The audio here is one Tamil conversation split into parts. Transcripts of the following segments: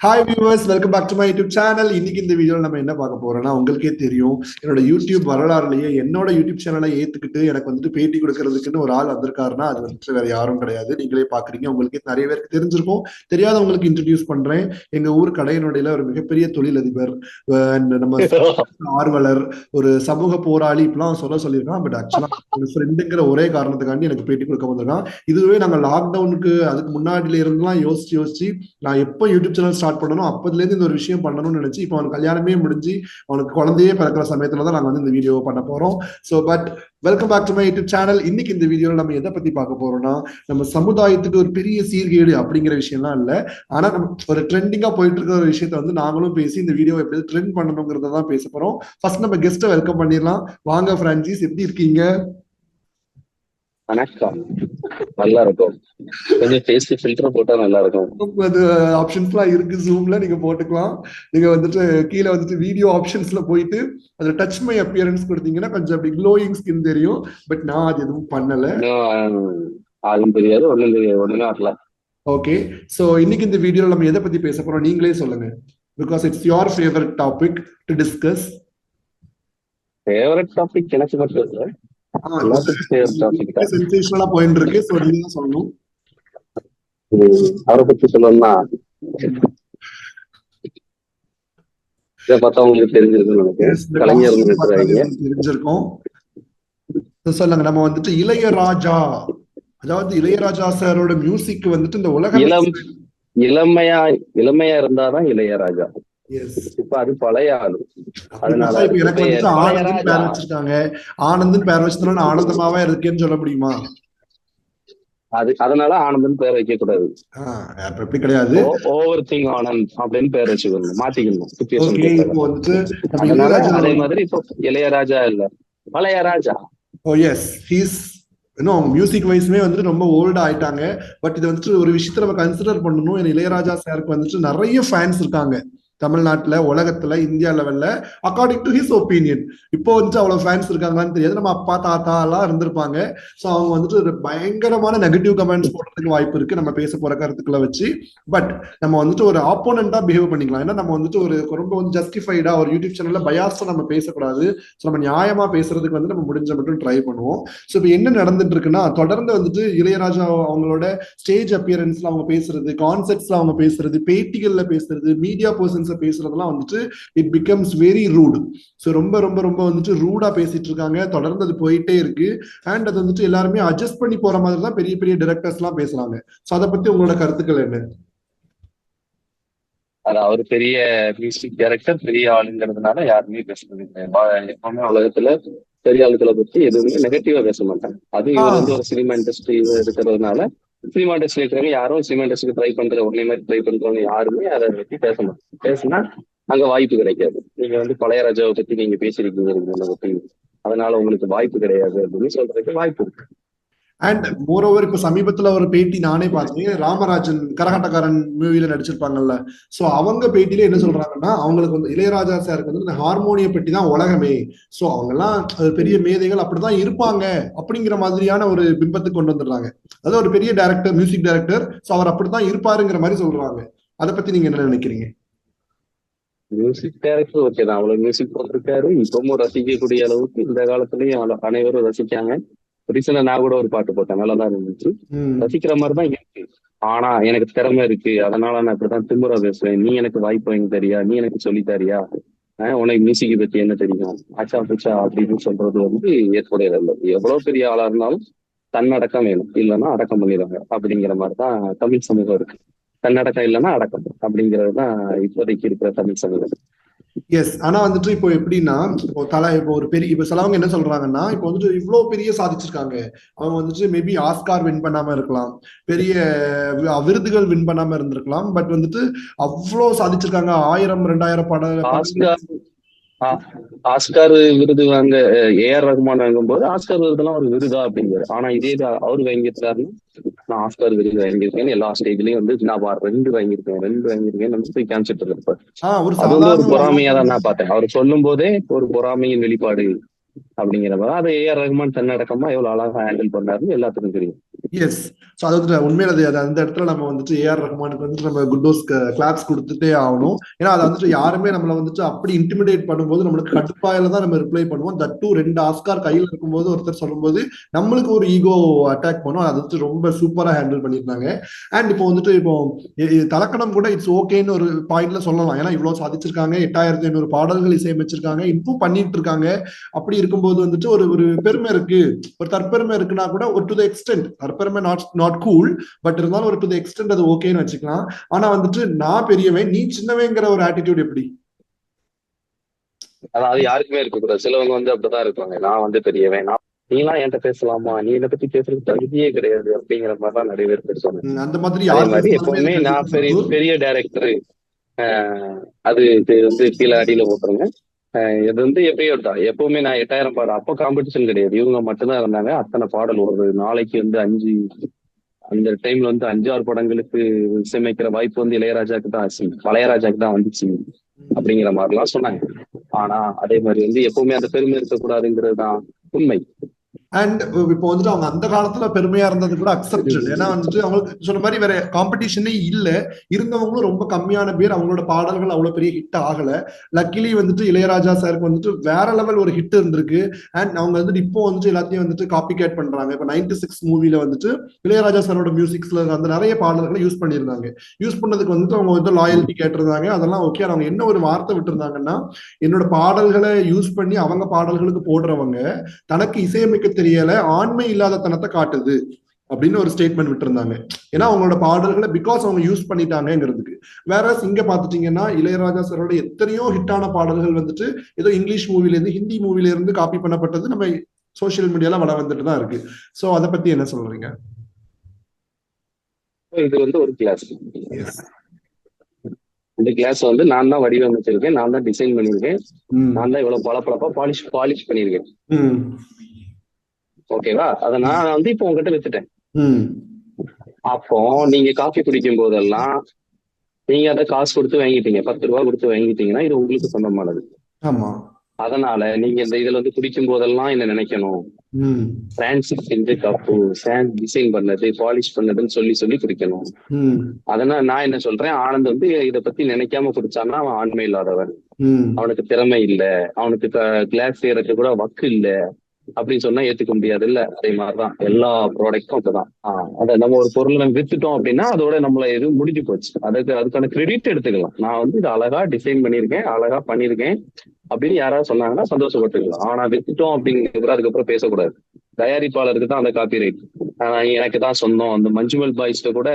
Hi viewers, welcome back to my YouTube channel. இன்னைக்கு இந்த வீடியோவில் நம்ம என்ன பார்க்க போறோம்னா, உங்களுக்கே தெரியும் என்னோட யூடியூப் வரலாறுலயே என்னோட யூடியூப் சேனலை ஏத்துக்கிட்டு எனக்கு வந்துட்டு பேட்டி கொடுக்கறதுக்குன்னு ஒரு ஆள் வந்திருக்காருன்னா அது வந்துட்டு வேற யாரும் கிடையாது. நீங்களே பாக்குறீங்க, உங்களுக்கே நிறைய பேருக்கு தெரிஞ்சிருக்கும். தெரியாதவங்களுக்கு இன்ட்ரடியூஸ் பண்றேன். எங்க ஊர் கடையினுடையில ஒரு மிகப்பெரிய தொழிலதிபர், நம்ம ஆர்வலர், ஒரு சமூக போராளி இப்பெல்லாம் சொல்லியிருக்கான். பட் ஆக்சுவலா ஃப்ரெண்டுங்கிற ஒரே காரணத்துக்காண்டி எனக்கு பேட்டி கொடுக்க வந்திருக்கான். இதுவே நாங்க லாக்டவுனுக்கு அதுக்கு முன்னாடில இருந்துலாம் யோசிச்சு நான் எப்போ யூடியூப் சேனல் ஸ்டார்ட் பண்ணணும் அப்பதுல இருந்து இந்த ஒரு விஷயம் பண்ணணும்னு நினைச்சு இப்போ அவனுக்கு கல்யாணமே முடிஞ்சு அவனுக்கு குழந்தையே பிறக்கிற சமயத்துல தான் நாங்க வந்து இந்த வீடியோ பண்ண போறோம். So but welcome back to my YouTube channel. இன்னைக்கு இந்த வீடியோல நம்ம எதை பத்தி பார்க்க போறோம்னா, நம்ம சமுதாயத்துக்கு ஒரு பெரிய சீர்கேடு அப்படிங்கிற விஷயம்லாம் இல்லை. ஆனா நம்ம ஒரு ட்ரெண்டிங்கா போயிட்டு இருக்கிற ஒரு விஷயத்த வந்து நாங்களும் பேசி இந்த வீடியோ எப்படி ட்ரெண்ட் பண்ணணுங்கிறத தான் பேச போறோம். ஃபர்ஸ்ட் நம்ம கெஸ்ட்டை வெல்கம் பண்ணிடலாம். வாங்க பிரான்சிஸ், எப்படி இருக்கீங்க? வணக்கம். நல்லா இருக்கும். கொஞ்சம் ஃபேஸ் ஃபில்டர் போட்டா நல்லா இருக்கும். அது ஆப்ஷன்ஸ்லாம் இருக்கு, ஜூம்ல நீங்க போட்டுக்கலாம். நீங்க வந்துட்டு கீழே வந்துட்டு வீடியோ ஆப்ஷன்ஸ்ல போயிட்டு அதுல டச் மை அப்பியரன்ஸ் கொடுத்தீங்கன்னா கொஞ்சம் அப்படி க்ளோயிங் ஸ்கின் தெரியும். பட் நான் அது எதுவும் பண்ணல. அதுவும் தெரியாது, ஒண்ணும் தெரியாது, ஒண்ணுமே வரல. ஓகே, சோ இன்னைக்கு இந்த வீடியோல நம்ம எதை பத்தி பேச போறோம் நீங்களே சொல்லுங்க. Because it's your favourite topic to discuss. Favourite topic எனக்கு மட்டும் இல்லை, எல்லாத்துக்கும் ஃபேவரட் டாபிக் தான். சென்சேஷனலா போயிட்டு இருக்கு. சோ நீங்க தான் சொல்லணும். அவரை பத்தி சொல்லணும்னா இதை பார்த்தா உங்களுக்கு தெரிஞ்சிருக்குன்னு நினைக்கிறேன். கலைஞர் தெரிஞ்சிருக்கும். சொல்லுங்க. நம்ம வந்துட்டு இளையராஜா, அதாவது இளையராஜா சாரோட மியூசிக் வந்துட்டு இந்த உலக இளமையா இருந்தாதான் இளையராஜா. இப்ப அது பழைய ஆளு. அதனால எனக்கு வந்துட்டு ஆனந்த் பேர் வச்சிருக்காங்க. ஆனந்த் பேர் வச்சதுனால ஆனந்தமாவே இருக்கேன்னு சொல்ல முடியுமா? அதனால ஆனந்தன் பேர் வைக்க கூடாது. எப்படி கிடையாது, ஓவர் திங் ஆனந்த் அப்படின்னு பேர் வச்சுக்கணும், மாத்திக்கணும். அதே மாதிரி இப்போ இளையராஜா இல்ல, பழையராஜா. ஓ எஸ், ஹீஸ் இன்னும் மியூசிக் வைஸ்மே வந்துட்டு ரொம்ப ஓல்டா ஆயிட்டாங்க. பட் இது வந்துட்டு ஒரு விஷயத்த நம்ம கன்சிடர் பண்ணணும். இளையராஜா சாருக்கு வந்துட்டு நிறைய ஃபேன்ஸ் இருக்காங்க தமிழ்நாட்டுல, உலகத்துல, இந்தியா லெவல்ல. அக்கார்டிங் டு ஹிஸ் ஒப்பீனியன் இப்போ வந்துட்டு அவ்வளவு ஃபேன்ஸ் இருக்காங்களான்னு தெரியாது. நம்ம அப்பா தாத்தா எல்லாம் இருந்திருப்பாங்க. ஸோ அவங்க வந்துட்டு ஒரு பயங்கரமான நெகட்டிவ் கமெண்ட்ஸ் போடுறதுக்கு வாய்ப்பு இருக்கு நம்ம பேச போற கருத்துக்களை வச்சு. பட் நம்ம வந்துட்டு ஒரு ஆப்போனண்டா பிஹேவ் பண்ணிக்கலாம். ஏன்னா நம்ம வந்துட்டு ஒரு ரொம்ப வந்து ஜஸ்டிஃபைடா ஒரு யூடியூப் சேனல்ல பயாஸா நம்ம பேசக்கூடாது. ஸோ நம்ம நியாயமா பேசுறதுக்கு வந்து நம்ம முடிஞ்ச மட்டும் ட்ரை பண்ணுவோம். ஸோ இப்போ என்ன நடந்துட்டு இருக்குன்னா, தொடர்ந்து வந்துட்டு இளையராஜா அவங்களோட ஸ்டேஜ் அப்பியரன்ஸ்ல அவங்க பேசுறது, கான்செர்ட்ஸ்ல அவங்க பேசுறது, பேட்டிகள்ல பேசுறது, மீடியா பர்சன்ஸ் பேசுறதெல்லாம் வந்துட்டு it becomes very rude. So ரொம்ப ரொம்ப ரொம்ப வந்துட்டு ரூடா பேசிட்டு இருக்காங்க. தொடர்ந்து அது போயிட்டே இருக்கு. அண்ட் அது வந்துட்டு எல்லாருமே அட்ஜஸ்ட் பண்ணி போற மாதிரி தான் பெரிய பெரிய டைரக்டர்ஸ் எல்லாம் பேசுறாங்க. ஸோ அதை பத்தி உங்களோட கருத்துக்கள் என்ன? அது அவர் பெரிய மியூசிக் டைரக்டர், பெரிய ஆளுங்கிறதுனால யாருமே பேசுறது கிடையாது. எப்பவுமே உலகத்துல பெரிய ஆளுகளை பத்தி எதுவுமே நெகட்டிவா பேச மாட்டாங்க. அது இவர் வந்து ஒரு சினிமா இண்டஸ்ட்ரி இருக்கிறதுனால சினிமா இண்டஸ்ட்ரி இருக்கிறவங்க யாரும் சினிமா இண்டஸ்ட்ரி ட்ரை பண்ற உடனே மாதிரி ட்ரை பண்றவங்க யாருமே அதை பத்தி பேச மாட்டாங்க. பேசினா அங்க வாய்ப்பு கிடைக்காது. நீங்க வந்து பழையராஜாவை பத்தி நீங்க பேசிருக்கீங்க, அதனால உங்களுக்கு வாய்ப்பு கிடையாது அப்படின்னு சொல்றதுக்கு வாய்ப்பு இருக்கு. அண்ட் மோர் ஓவர் இப்போ சமீபத்துல ஒரு பேட்டி நானே பார்த்தேன். ராமராஜன் கரகாட்டக்காரன் மூவில நடிச்சிருப்பாங்கல்ல. ஸோ அவங்க பேட்டியில என்ன சொல்றாங்கன்னா, அவங்களுக்கு வந்து இளையராஜா சாருக்கு வந்து இந்த ஹார்மோனிய பெட்டி தான் உலகமே. ஸோ அவங்க எல்லாம் பெரிய மேதைகள் அப்படிதான் இருப்பாங்க அப்படிங்கிற மாதிரியான ஒரு பிம்பத்துக்கு கொண்டு வந்துடுறாங்க. அதாவது ஒரு பெரிய டைரக்டர், மியூசிக் டைரக்டர், ஸோ அவர் அப்படித்தான் இருப்பாருங்கிற மாதிரி சொல்றாங்க. அதை பத்தி நீங்க என்ன நினைக்கிறீங்க? மியூசிக் டைரக்டர் ஓகே தான், அவ்வளவு மியூசிக் போட்டிருக்காரு. இப்பவும் ரசிக்கக்கூடிய அளவுக்கு இந்த காலத்துலயும் அனைவரும் ரசிக்காங்க. ரீசெண்டா நான் கூட ஒரு பாட்டு போட்டேன், நல்லாதான் இருந்துச்சு. ரசிக்கிற மாதிரிதான் இருக்கு. ஆனா எனக்கு திறமை இருக்கு, அதனால நான் இப்படிதான் திமுறா பேசுவேன். நீ எனக்கு வாய்ப்பு வாங்கி தரியா, நீ எனக்கு சொல்லி தரியா, உனக்கு மியூசிக்கை பத்தி என்ன தெரியும், ஆச்சா பூச்சா அப்படின்னு சொல்றது வந்து ஏற்புடையதில்லை. எவ்வளவு பெரிய ஆளா இருந்தாலும் தன்னடக்கம் வேணும், இல்லைன்னா அடக்கம் பண்ணிடுவாங்க அப்படிங்கிற மாதிரிதான் தமிழ் சமூகம் இருக்கு. தன்னடக்கம் இல்லைன்னா அடக்கம் அப்படிங்கிறதுதான் இப்போதைக்கு இருக்கிற தமிழ் சமூகம். எஸ். ஆனா வந்துட்டு இப்போ எப்படின்னா, இப்போ ஒரு பெரிய இப்ப சிலவங்க என்ன சொல்றாங்கன்னா, இப்போ வந்துட்டு இவ்வளவு பெரிய சாதிச்சிருக்காங்க. அவங்க வந்துட்டு மேபி ஆஸ்கார் வின் பண்ணாம இருக்கலாம், பெரிய விருதுகள் வின் பண்ணாம இருந்திருக்கலாம். பட் வந்துட்டு அவ்வளவு சாதிச்சிருக்காங்க. 1000 2000 படம் ஆஸ்கார் விருது வாங்க ஏஆர் ரகுமான் வாங்கும் போது ஆஸ்கார் விருதுலாம் ஒரு விருதா அப்படிங்கிறாரு. ஆனா இதே அவரு வாங்கியிருக்காருன்னு, நான் ஆஸ்கார் விருது வாங்கியிருக்கேன்னு எல்லா ஸ்டேஜ்லயும் வந்து நான் 2 வாங்கியிருக்கேன்னு போய் காமிச்சிட்டு இருப்பாரு. அது வந்து ஒரு பொறாமையா தான் நான் பார்த்தேன். அவர் சொல்லும் போதே ஒரு பொறாமையின் வெளிப்பாடு அப்படிங்கிற மாதிரி அதை ஏஆர் ரஹ்மான் தன்னடக்கமா எவ்வளவு அழகா ஹேண்டில் பண்ணாருன்னு எல்லாத்துக்கும் தெரியும். எஸ். ஸோ அது வந்துட்டு உண்மையில அது அந்த இடத்துல நம்ம வந்துட்டு ஏஆர் ரஹ்மானுக்கு வந்துட்டு நம்ம குட்டோஸ் கிளாப்ஸ் கொடுத்துட்டே ஆகணும். ஏன்னா அதை வந்துட்டு யாருமே நம்மளை வந்துட்டு அப்படி இன்டிமிடேட் பண்ணும்போது நம்மளுக்கு கடுப்பாயில தான் நம்ம ரிப்ளை பண்ணுவோம். தட் டூ 2 ஆஸ்கார் கையில் இருக்கும்போது ஒருத்தர் சொல்லும்போது நம்மளுக்கு ஒரு ஈகோ அட்டாக் பண்ணும். அது வந்துட்டு ரொம்ப சூப்பரா ஹேண்டில் பண்ணியிருந்தாங்க. அண்ட் இப்போ வந்துட்டு இப்போ தலக்கணம் கூட இட்ஸ் ஓகேன்னு ஒரு பாயிண்ட்ல சொல்லலாம். ஏன்னா இவ்வளவு சாதிச்சிருக்காங்க, 8500 பாடல்கள் இசையமைச்சிருக்காங்க, இன்றும் பண்ணிட்டு இருக்காங்க. அப்படி இருக்கும்போது வந்துட்டு ஒரு ஒரு பெருமை இருக்கு, ஒரு தற்பெருமை இருக்குன்னா கூட ஒரு டு த எக்ஸ்டென்ட் தற்பெருமை நாட் கூல், பட் இருந்தாலும் ஒரு டு த எக்ஸ்டென்ட் அது ஓகேன்னு வச்சுக்கலாம். ஆனா வந்துட்டு நான் பெரியவன் நீ சின்னவங்கிற ஒரு ஆட்டிடியூட் எப்படி? அதாவது யாருக்குமே இருக்கக்கூடாது. சிலவங்க வந்து அப்படிதான் இருப்பாங்க, நான் வந்து பெரியவன், நீலாம் என்கிட்ட பேசலாமா, நீ என்னை பத்தி பேசுறது தகுதியே கிடையாது அப்படிங்கிற மாதிரிலாம் நிறைய பேர் பேசுவாங்க. அந்த மாதிரி அதே யார் மாதிரி எப்பவுமே நான் பெரிய டைரக்டர் அது வந்து கீழே அடியில போட்டுருங்க. இது வந்து எப்படியோ தான் எப்பவுமே நான் 8000 பாடல் அப்போ காம்படிஷன் கிடையாது, இவங்க மட்டும்தான் இருந்தாங்க. அத்தனை பாடல் ஒரு நாளைக்கு வந்து 5 அந்த டைம்ல வந்து 5-6 படங்களுக்கு இசையமைக்கிற வாய்ப்பு வந்து இளையராஜாக்கு தான் ஆச்சு, பழையராஜாக்கு தான் வந்துச்சு அப்படிங்கிற மாதிரிலாம் சொன்னாங்க. ஆனா அதே மாதிரி வந்து எப்பவுமே அந்த பெருமை இருக்கக்கூடாதுங்கிறது தான் உண்மை. அண்ட் இப்போ வந்துட்டு அவங்க அந்த காலத்துல பெருமையா இருந்தது கூட அக்செப்டட். ஏன்னா வந்துட்டு அவங்களுக்கு சொன்ன மாதிரி வேற காம்படிஷனே இல்ல, இருந்தவங்களும் ரொம்ப கம்மியான பேர், அவங்களோட பாடல்கள் அவ்வளவு பெரிய ஹிட் ஆகல. லக்கிலி வந்துட்டு இளையராஜா சாருக்கு வந்துட்டு வேற லெவல் ஒரு ஹிட் இருந்திருக்கு. அண்ட் அவங்க வந்துட்டு இப்போ வந்துட்டு எல்லாத்தையும் வந்துட்டு காப்பி கேட் பண்றாங்க. இப்போ 96 மூவில வந்துட்டு இளையராஜா சாரோட மியூசிக்ஸ்ல அந்த நிறைய பாடல்களை யூஸ் பண்ணியிருந்தாங்க. யூஸ் பண்ணதுக்கு வந்துட்டு அவங்க வந்து லாயல்ட்டி கேட்டிருந்தாங்க, அதெல்லாம் ஓகே. அவங்க என்ன ஒரு வார்த்தை விட்டுருந்தாங்கன்னா, என்னோட பாடல்களை யூஸ் பண்ணி அவங்க பாடல்களுக்கு போடுறவங்க தனக்கு இசையமைக்க தெரியல, ஆண்மை இல்லாத தனத்தை காட்டுது அப்படின்னு ஒரு ஸ்டேட்மெண்ட் விட்டுருந்தாங்க. ஏன்னா அவங்களோட பாடல்களை பிகாஸ் அவங்க யூஸ் பண்ணிட்டாங்கிறதுக்கு. வேற இங்க பாத்துட்டீங்கன்னா இளையராஜா சாரோட எத்தனையோ ஹிட்டான பாடல்கள் வந்துட்டு ஏதோ இங்கிலீஷ் மூவில இருந்து ஹிந்தி மூவில இருந்து காப்பி பண்ணப்பட்டது நம்ம சோசியல் மீடியால வள வந்துட்டு தான் இருக்கு. சோ அதை பத்தி என்ன சொல்றீங்க? இது வந்து ஒரு கிளாஸ், இந்த கிளாஸ் வந்து நான் தான் வடிவமைச்சிருக்கேன், நான் தான் டிசைன் பண்ணிருக்கேன், நான் தான் இவ்வளவு பளபளப்பா பாலிஷ் பண்ணிருக்கேன். ஓகேவா? அதை நான் வந்து இப்போ உங்ககிட்ட வச்சுட்டேன். அப்போ நீங்க காஃபி குடிக்கும் போதெல்லாம் நீங்க அதை காசு கொடுத்து வாங்கிட்டீங்க, 10 ரூபா கொடுத்து வாங்கிட்டீங்கன்னா இது உங்களுக்கு சொந்தமானது. அதனால நீங்க இந்த இதுல வந்து குடிக்கும் போதெல்லாம் என்ன நினைக்கணும், பிரான்சிஸ் செஞ்ச கப்பு டிசைன் பண்ணது பாலிஷ் பண்ணதுன்னு சொல்லி குடிக்கணும். அதனால நான் என்ன சொல்றேன், ஆனந்த் வந்து இதை பத்தி நினைக்காம குடிச்சான்னா அவன் ஆண்மை இல்லாதவன், அவனுக்கு திறமை இல்ல, அவனுக்கு கிளாஸ் செய்யறதுக்கு கூட வக்கு இல்ல அப்படின்னு சொன்னா ஏத்துக்க முடியாது இல்ல. அதே மாதிரிதான் எல்லா ப்ராடக்டும் அப்படிதான். அதை நம்ம ஒரு பொருளை நம்ம வித்துட்டோம் அப்படின்னா அதோட நம்மள எதுவும் முடிஞ்சு போச்சு, அதுக்கான கிரெடிட் எடுத்துக்கலாம். நான் வந்து இது அழகா டிசைன் பண்ணிருக்கேன், அழகா பண்ணிருக்கேன் அப்படின்னு யாராவது சொன்னாங்கன்னா சந்தோஷப்பட்டுக்கலாம். ஆனா வித்துட்டோம் அப்படிங்கிறது அதுக்கப்புறம் பேசக்கூடாது. தயாரிப்பாளருக்கு தான் அந்த காப்பி ரைட், எனக்கு தான் சொந்தம். அந்த மஞ்சுமல் பாய்ஸ்ல கூட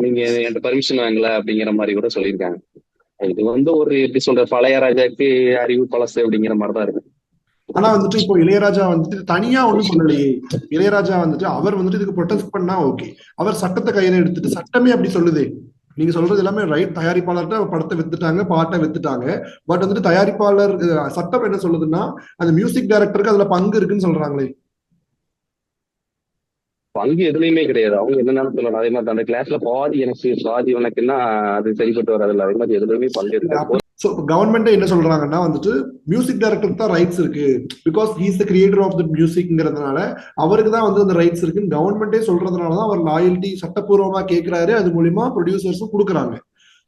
நீங்க என்கிட்ட பர்மிஷன் வாங்கல அப்படிங்கிற மாதிரி கூட சொல்லியிருக்காங்க. இது வந்து ஒரு எப்படி சொல்ற, பழையராஜாக்கு அறிவு பழசு அப்படிங்கிற மாதிரிதான் இருக்கு. ஆனா வந்துட்டு இப்போ இளையராஜா வந்துட்டு தனியா ஒண்ணும் பண்ணலையே. இளையராஜா வந்துட்டு அவர் வந்துட்டு இதுக்கு ப்ரொடெஸ்ட் பண்ணா ஓகே, அவர் சட்டத்தை கையில எடுத்துட்டு, சட்டமே அப்படி சொல்லுதே. நீங்க சொல்றது எல்லாமே ரைட், தயாரிப்பாளர்கிட்ட படத்தை வித்துட்டாங்க, பாட்டை வித்துட்டாங்க. பட் வந்துட்டு தயாரிப்பாளர் சட்டம் என்ன சொல்லுதுன்னா அந்த மியூசிக் டைரக்டருக்கு அதுல பங்கு இருக்குன்னு சொல்றாங்களே. பங்கு எதுலையுமே கிடையாது, அவங்க என்னன்னு சொல்லணும். அதே மாதிரி அந்த கிளாஸ்ல பாதி எனக்கு பாதி உனக்குன்னா அது சரிப்பட்டு வராது. அதே மாதிரி எதுலையுமே பங்கு இருக்காது. ஸோ கவர்மெண்ட் என்ன சொல்றாங்கன்னா வந்துட்டு மியூசிக் டைரக்டருக்கு தான் ரைட்ஸ் இருக்கு, because he's the creator of the மியூசிக்ங்கிறதுனால அவருக்கு தான் வந்து அந்த ரைட்ஸ் இருக்குன்னு கவர்மெண்டே சொல்றதுனாலதான் அவர் லாயல்ட்டி சட்டப்பூர்வமா கேட்கிறாரு. அது மூலியமா ப்ரொடியூசர்ஸும் கொடுக்குறாங்க.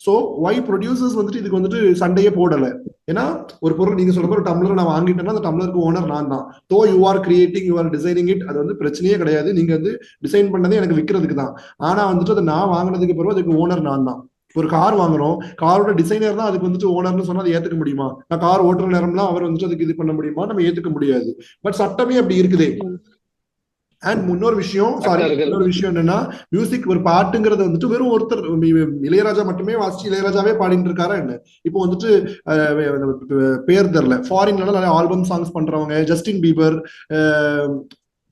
ஸோ ஒய் ப்ரொடியூசர்ஸ் வந்துட்டு இதுக்கு வந்துட்டு சண்டையே போடலை. ஏன்னா ஒரு பொருள் நீங்க சொல்ற ஒரு டம்ளர் நான் வாங்கிட்டேன்னா அந்த டம்ளருக்கு ஓனர் நான் தான். Though you are creating, you are designing it, அது வந்து பிரச்சனையே கிடையாது. நீங்க வந்து டிசைன் பண்ணதே எனக்கு விற்கிறதுக்கு தான். ஆனா வந்துட்டு அதை நான் வாங்கினதுக்கு பிறகு அதுக்கு ஓனர் நான் தான். ஒரு கார் வாங்குறோம், காரோட டிசைனர் தான் அதுக்கு வந்துட்டு ஓனர்னு சொன்னா அதை ஏத்துக்க முடியுமா? நான் கார் ஓட்டுற நேரம்லாம் அவர் வந்துட்டு அதுக்கு இது பண்ண முடியுமா? நம்ம ஏத்துக்க முடியாது. பட் சட்டமே அப்படி இருக்குதே. அண்ட் இன்னொரு விஷயம் என்னன்னா, மியூசிக் ஒரு பாட்டுங்கிறது வந்துட்டு வெறும் ஒருத்தர் இளையராஜா மட்டுமே வாசிச்சு இளையராஜாவே பாடிட்டு இருக்காரா என்ன? இப்போ வந்துட்டு பேர் தெரியல, ஃபாரின்ல நிறைய ஆல்பம் சாங்ஸ் பண்றவங்க, ஜஸ்டின் பீபர்,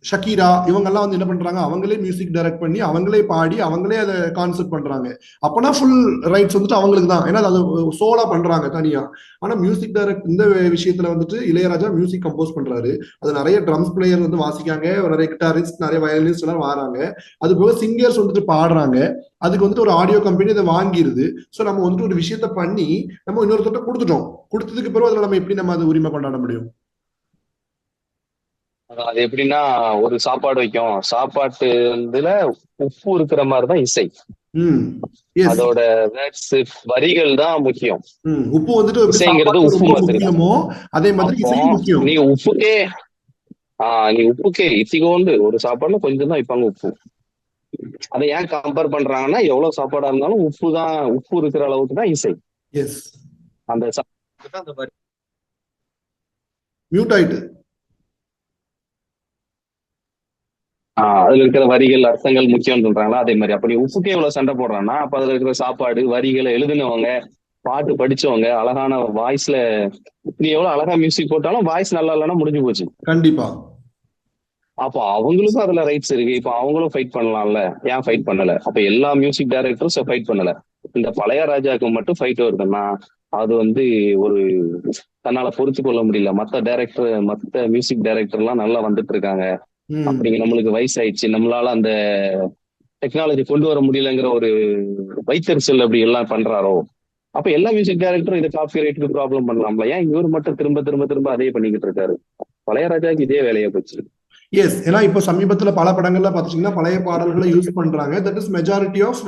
ஷக்கீரா, இவங்கெல்லாம் வந்து என்ன பண்றாங்க, அவங்களே மியூசிக் டைரக்ட் பண்ணி அவங்களே பாடி அவங்களே அதை கான்செப்ட் பண்றாங்க. அப்பனா ஃபுல் ரைட்ஸ் வந்துட்டு அவங்களுக்கு தான், ஏன்னா அது சோலா பண்றாங்க தனியா. ஆனா மியூசிக் டைரக்ட் இந்த விஷயத்துல வந்துட்டு இளையராஜா மியூசிக் கம்போஸ் பண்றாரு, அது நிறைய ட்ரம்ஸ் பிளேயர் வந்து வாசிக்காங்க, நிறைய கிட்டாரிஸ்ட், நிறைய வயலினிஸ்ட் எல்லாம் வராங்க, அது போக சிங்கர்ஸ் வந்துட்டு பாடுறாங்க. அதுக்கு வந்துட்டு ஒரு ஆடியோ கம்பெனி அதை வாங்கிருது. ஸோ நம்ம வந்துட்டு ஒரு விஷயத்த பண்ணி நம்ம இன்னொருத்தட்ட கொடுத்துட்டோம், கொடுத்ததுக்கு பிறகு அதுல நம்ம எப்படி நம்ம அதை உரிமை கொண்டாட முடியும்? அது எப்படின்னா, ஒரு சாப்பாடு வைக்கும், சாப்பாட்டு இதுல உப்பு இருக்கிற மாதிரிதான் இசை. எஸ். அதோட வேர்ட்ஸ் வரிகள் தான் முக்கியம். உப்பு வந்துட்டு எப்படி இசைங்கிறது சாப்பாட்டுல உப்பு ரொம்ப மாதிரி தான். முக்கியமோ அதே மாதிரி அப்போ இசையும் முக்கியம். நீ உப்புக்கே இத்திகோண்டு ஒரு சாப்பாடுல கொஞ்சம் தான் வைப்பாங்க உப்பு. அதை ஏன் கம்பேர் பண்றாங்கன்னா, எவ்வளவு சாப்பாடா இருந்தாலும் உப்பு இருக்கிற அளவுக்கு தான் இசை. எஸ். அந்த சாப்பாடு அந்த வரி மியூட் ஆயிட்டு. அதுல இருக்கிற வரிகள் அர்த்தங்கள் முக்கியம் சொல்றாங்களா, அதே மாதிரி அப்ப நீ உப்புக்கே எவ்வளவு சண்டை போடுறான்னா, அப்ப அதுல இருக்கிற சாப்பாடு வரிகளை எழுதினவங்க, பாட்டு படிச்சவங்க, அழகான வாய்ஸ்ல நீ எவ்வளவு அழகா மியூசிக் போட்டாலும் வாய்ஸ் நல்லா இல்லைன்னா முடிஞ்சு போச்சு. கண்டிப்பா. அப்போ அவங்களுக்கும் அதுல ரைட்ஸ் இருக்கு. இப்ப அவங்களும் ஃபைட் பண்ணலாம்ல, ஏன் ஃபைட் பண்ணல? அப்ப எல்லா மியூசிக் டைரக்டரும் ஃபைட் பண்ணல. இந்த பழைய ராஜாக்கு மட்டும் ஃபைட் வருதுன்னா அது ஒரு தன்னால பொறுத்து கொள்ள முடியல. மத்த மியூசிக் டைரக்டர் எல்லாம் நல்லா வந்துட்டு இருக்காங்க. அப்படிங்க நம்மளுக்கு வயசாயிடுச்சு, நம்மளால அந்த டெக்னாலஜி கொண்டு வர முடியலங்கிற ஒரு வைத்தறிச்சல் அப்படி எல்லாம் பண்றாரோ. அப்ப எல்லா மியூசிக் டைரக்டரும் இதை காப்பி ரைட்டுக்கு ப்ராப்ளம் பண்ணலாம்ல, ஏன் இவர் மட்டும் திரும்ப திரும்ப திரும்ப அதே பண்ணிக்கிட்டு இருக்காரு? பழைய ராஜாக்கு இதே வேலையா போச்சு. எஸ். ஏன்னா இப்போ சமீபத்துல பல படங்கள்ல பாத்தீங்கன்னா பழைய பாடல்களை யூஸ் பண்றாங்க. தட் இஸ் மெஜாரிட்டி ஆஃப்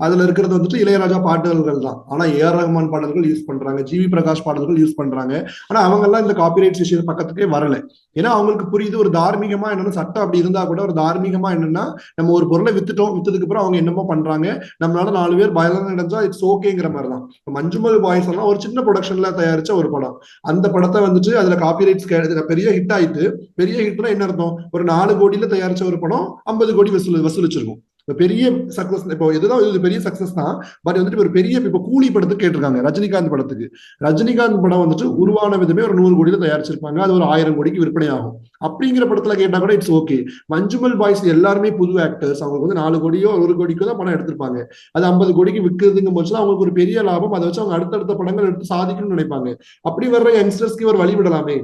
அதுல இருக்கிறது வந்துட்டு இளையராஜா பாடல்கள் தான். ஆனா ஏஆர் ரஹ்மான் பாடல்கள் யூஸ் பண்றாங்க, ஜிவி பிரகாஷ் பாடல்கள் யூஸ் பண்றாங்க. ஆனா அவங்க எல்லாம் இந்த காப்பிரைட் விஷயம் பக்கத்துக்கே வரல. ஏன்னா அவங்களுக்கு புரியுது, ஒரு தார்மீகமா என்னன்னா சட்டம் அப்படி இருந்தா கூட ஒரு தார்மீகமா என்னன்னா நம்ம ஒரு பொருளை வித்துட்டதுக்கு அப்புறம் அவங்க என்னமோ பண்றாங்க, நம்மளால 4 பேர் பயலம் நடந்தா இட்ஸ் ஓகேங்கிற மாதிரி தான். மஞ்சுமல் பாய்ஸ் எல்லாம் ஒரு சின்ன ப்ரொடக்ஷன்ல தயாரிச்ச ஒரு படம். அந்த படத்தை வந்துட்டு அதுல காப்பிரைட்ஸ் பெரிய ஹிட் ஆயிட்டு, பெரிய ஹிட்னா என்ன அர்த்தம், ஒரு 4 கோடியில தயாரிச்ச ஒரு படம் 50 கோடி வசூலிச்சிருக்கும். பெரிய சக்சஸ். இப்போ இதுதான் இது பெரிய சக்சஸ் தான். பட் வந்துட்டு ஒரு பெரிய இப்ப கூலி படத்துக்கு கேட்டிருக்காங்க, ரஜினிகாந்த் படத்துக்கு. ரஜினிகாந்த் படம் வந்துட்டு உருவான விதமே ஒரு 100 கோடியில தயாரிச்சிருப்பாங்க, அது ஒரு 1000 கோடிக்கு விற்பனை ஆகும். அப்படிங்கிற படத்துல கேட்டா கூட இட்ஸ் ஓகே. மஞ்சுமல் பாய்ஸ் எல்லாருமே புது ஆக்டர்ஸ், அவங்களுக்கு வந்து 4 கோடியோ 1 கோடிக்கோ தான் படம் எடுத்திருப்பாங்க. அது 50 கோடிக்கு விற்கிறதுங்கும் போது அவங்களுக்கு ஒரு பெரிய லாபம். அதை வச்சு அவங்க அடுத்தடுத்த படங்கள் எடுத்து சாதிக்கணும்னு நினைப்பாங்க. அப்படி வர்ற யங்ஸ்டர்ஸ்க்கு ஒரு வழி விடலாமே.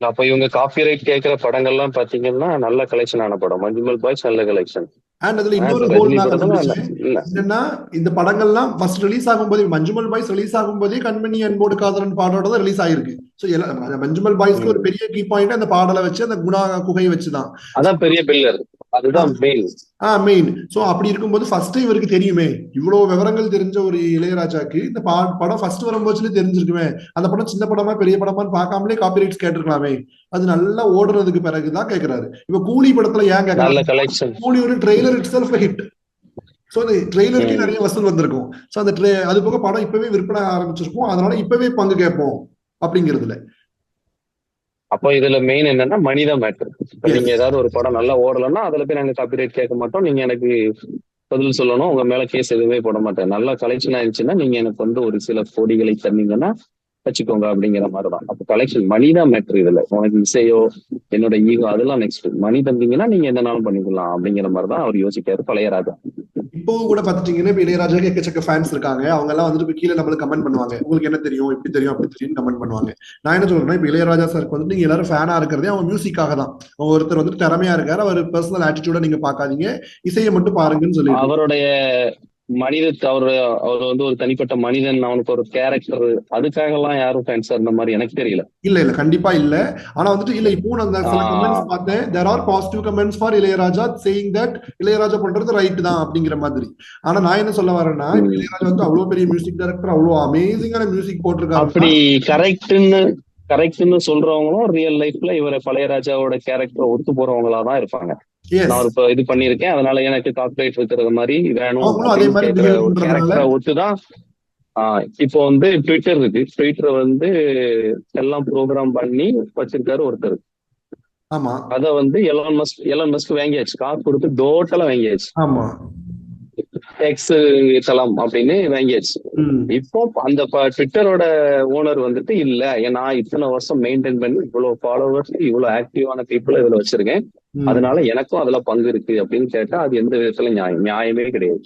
அப்ப இவங்க காப்பிரைட் கேட்கிற படங்கள்லாம் பாத்தீங்கன்னா நல்ல கலெக்ஷன் ஆன படம். மஞ்சுமல் பாய்ஸ் நல்ல கலெக்ஷன். அண்ட் அதுல இன்னொரு கோல் நாங்க கண்டுபிடிச்சேன். என்னன்னா இந்த படங்கள்லாம் ஃபர்ஸ்ட் ரிலீஸ் ஆகும்போது மஞ்சுமல் பாய்ஸ் ரிலீஸ் ஆகும்போதே கண்மணி அன்போடு காதலன் பாடலோட தான் ரிலீஸ் ஆயிருக்கு. சோ மஞ்சுமல் பாய்ஸ்க்கு ஒரு பெரிய கீ பாயிண்ட் அந்த பாடலை வச்சு, அந்த குணா குகையை வச்சுதான். அதான் பெரிய பில்லர், அதுதான் மெயின். மெயின். சோ அப்படி இருக்கும்போது ஃபர்ஸ்ட் இவருக்கு தெரியுமே, இவ்வளவு விவரங்கள் தெரிஞ்ச ஒரு இளையராஜாக்கு இந்த படம் ஃபர்ஸ்ட் வரும்போது தெரிஞ்சிருக்குமே. அந்த படம் சின்ன படமா பெரிய படமான்னு பார்க்காமலே காப்பிரைட்ஸ் கேட்டிருக்கலாமே. அது நல்லா ஓடுறதுக்கு பிறகுதான் கேட்கிறாரு. இப்ப கூலி படத்துல ஏன் கேட்கறாரு? கூலி ஒரு trailer it self hit. So அந்த ட்ரெய்லருக்கே நிறைய வசூல் வந்திருக்கும். சோ அந்த அது போக படம் இப்பவே விற்பனை ஆரம்பிச்சிருக்கும், அதனால இப்பவே பங்கு கேட்போம் அப்படிங்கிறதுல. அப்போ இதுல மெயின் என்னன்னா மனித மேட்டர். நீங்க ஏதாவது ஒரு படம் நல்லா ஓடலன்னா அதுல போய் நாங்க காப்பிரைட் கேட்க மாட்டோம், நீங்க எனக்கு பதில் சொல்லணும், உங்க மேல கேஸ் எதுவுமே போட மாட்டேன். நல்லா கலெக்ஷன் ஆயிடுச்சுன்னா நீங்க எனக்கு ஒரு சில கோடிகளை தந்தீங்கன்னா வச்சுக்கோங்க அப்படிங்கிற மாதிரிதான். அப்ப கலெக்ஷன் மனிதா மேட்ரு. இதுல உனக்கு இசையோ என்னோட ஈகோ அதெல்லாம் நெக்ஸ்ட். மணி தந்தீங்கன்னா நீங்க எந்தனாலும் பண்ணிக்கலாம் அப்படிங்கிற மாதிரிதான் அவர் யோசிக்காரு பழைய ராஜா. இப்போ கூட பாத்துட்டீங்கன்னா இப்ப இளையராஜாக்கு எக்கச்சக்க ஃபேன்ஸ் இருக்காங்க. அவங்க எல்லாம் வந்துட்டு கீழே நம்மளுக்கு கமெண்ட் பண்ணுவாங்க, உங்களுக்கு என்ன தெரியும், இப்படி தெரியும் அப்படி தெரியும் கமெண்ட் பண்ணுவாங்க. நான் என்ன சொல்றேன்னா, இப்ப இளையராஜா சாருக்கு வந்துட்டு நீங்க எல்லாரும் ஃபேனா இருக்கிறதே அவங்க மியூசிக்காக தான். ஒருத்தர் வந்துட்டு திறமையா இருக்காரு, அவர் பர்சனல் ஆட்டிடியூட நீங்க பாக்காதீங்க, இசையை மட்டும் பாருங்கன்னு சொல்லி. அவருடைய அவர் ஒரு தனிப்பட்ட மனிதன், அவனுக்கு ஒரு கேரக்டர், அதுக்காக எல்லாம் யாரும் ஃபேன்ஸ் இருந்த மாதிரி எனக்கு தெரியல. இல்ல கண்டிப்பா இல்ல. ஆனா வந்துட்டு இல்ல, இப்போ நான் சில கமெண்ட்ஸ் பார்த்தேன், there are positive comments for Ilaiyaraaja saying that Ilaiyaraaja பண்றது ரைட் தான் அப்படிங்கிற மாதிரி. ஆனா நான் என்ன சொல்ல வரேன்னா, இளையராஜா வந்து அவ்வளவு பெரிய மியூசிக் டைரக்டர், அவ்வளவு அமேசிங்கான மியூசிக் போட்டிருக்காரு. அப்படி கரெக்ட்னு சொல்றவங்களும் ரியல் லைஃப்ல இவரை பழைய ராஜாவோட கேரக்டர் ஒத்து போறவங்களா தான் இருப்பாங்க. நான் இப்ப இது பண்ணிருக்கேன், அதனால எனக்கு காப்பிரைட் இருக்கிறது மாதிரி வேணும் ஒத்துதான். இப்போ ட்விட்டர் இருக்கு, ட்விட்டர் எல்லாம் ப்ரோக்ராம் பண்ணி வச்சிருக்காரு ஒருத்தர். அத எலான் மஸ்க் வாங்கியாச்சு, காசு கொடுத்து டோட்டலா வாங்கியாச்சு. எக்ஸ் தளம் அப்படின்னு வாங்கியாச்சு. இப்போ அந்த ட்விட்டரோட ஓனர் இல்ல, நான் இத்தனை வருஷம் மெயின்டைன் பண்ணி இவ்வளவு ஃபாலோவர்ஸ் இவ்வளவு ஆக்டிவான பீப்புள் இதுல வச்சிருக்கேன், அதனால எனக்கும் அதுல பங்கு இருக்கு அப்படின்னு கேட்டா அது எந்த விதத்துல நியாயமே கிடையாது.